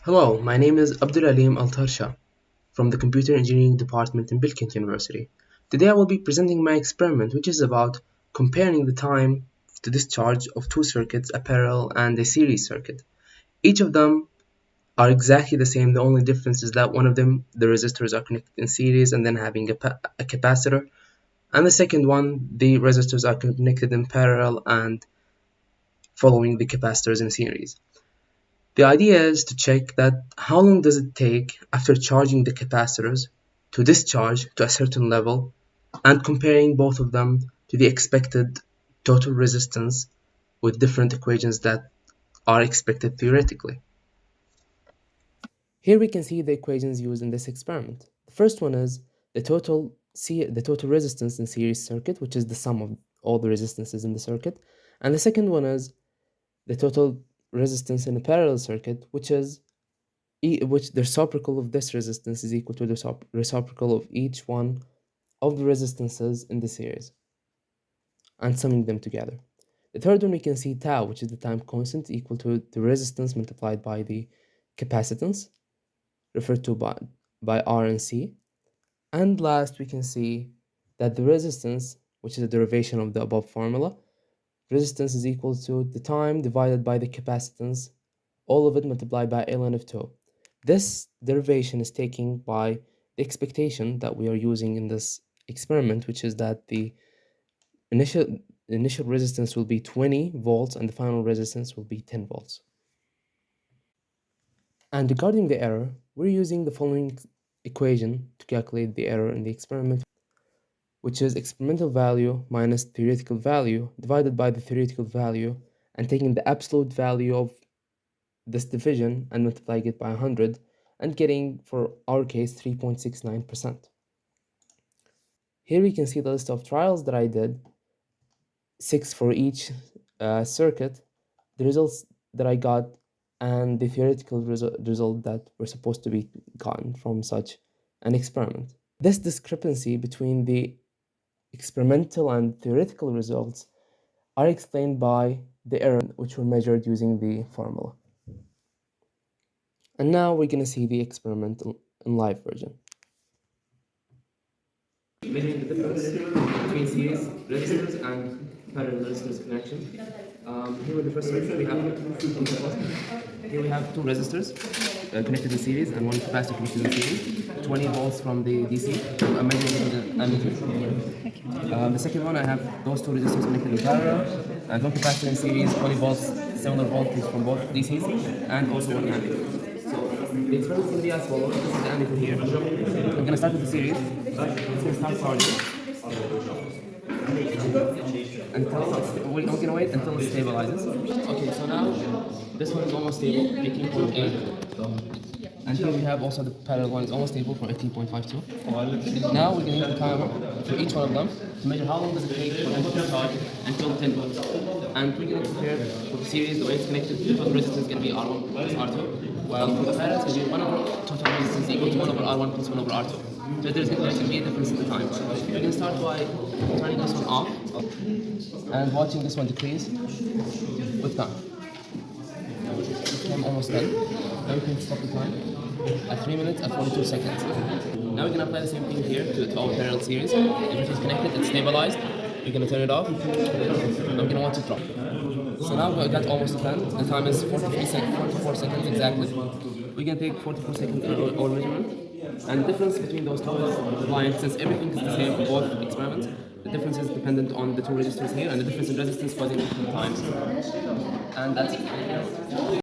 Hello, my name is Abdul Alim Al Tarsha from the Computer Engineering Department in Bilkent University. Today I will be presenting my experiment, which is about comparing the time to discharge of two circuits, a parallel and a series circuit. Each of them are exactly the same. The only difference is that one of them, the resistors are connected in series and then having a capacitor, and the second one, the resistors are connected in parallel and following the capacitors in series. The idea is to check that how long does it take after charging the capacitors to discharge to a certain level and comparing both of them to the expected total resistance with different equations that are expected theoretically. Here we can see the equations used in this experiment. The first one is the total resistance in series circuit, which is the sum of all the resistances in the circuit, and the second one is the total resistance in a parallel circuit, which the reciprocal of this resistance is equal to the reciprocal of each one of the resistances in the series, and summing them together. The third one we can see tau, which is the time constant equal to the resistance multiplied by the capacitance, referred to by R and C. And last, we can see that the resistance, which is a derivation of the above formula, resistance is equal to the time divided by the capacitance, all of it multiplied by ln of tau. This derivation is taken by the expectation that we are using in this experiment, which is that the initial initial resistance will be 20 volts and the final resistance will be 10 volts. And regarding the error, we're using the following equation to calculate the error in the experiment, which is experimental value minus theoretical value divided by the theoretical value and taking the absolute value of this division and multiplying it by 100 and getting, for our case, 3.69%. Here we can see the list of trials that I did, 6 for each circuit, the results that I got, and the theoretical result that were supposed to be gotten from such an experiment. This discrepancy between the experimental and theoretical results are explained by the error which were measured using the formula. And now we're going to see the experiment in live version. Measuring the difference between series resistors and parallel resistors connection. Here with the first circuit we have two resistors connected in series and one capacitor connected in series. 20 volts from the DC. I'm measuring the ammeter. The second one, I have those two resistors connected in parallel and one capacitor in series. 20 volts, similar voltage from both DCs, and also one ammeter. The experiment is going to be as follows. This is the ammeter here. I'm going to start with the series. It's going to start charging. We're going to wait until it stabilizes. Okay, so now this one is almost stable, 18.8. And here we have also the parallel one is almost stable for 18.52. Now we're going to use the timer for each one of them to measure how long does it take for them to charge until 10 volts. And we're going to compare for the series, the way it's connected, the total resistance is going to be R1 plus R2. While for the parallel, it's going to be 1 over total resistance equal to 1 over R1 plus 1 over R2. So there's going to be a difference in the time. We're going to start by turning this one off and watching this one decrease with time. I'm almost done. Now we can stop the time at 3 minutes and 42 seconds. Now we're going to apply the same thing here to our parallel series. If it is connected, it's stabilized. We're going to turn it off. I'm going to watch it drop. So now we got almost done. The time is 44 seconds exactly. We're going to take 44 seconds for our measurement. And the difference between those two lines, since everything is the same for both experiments, the difference is dependent on the two resistors here, and the difference in resistance causing different times. And that's it.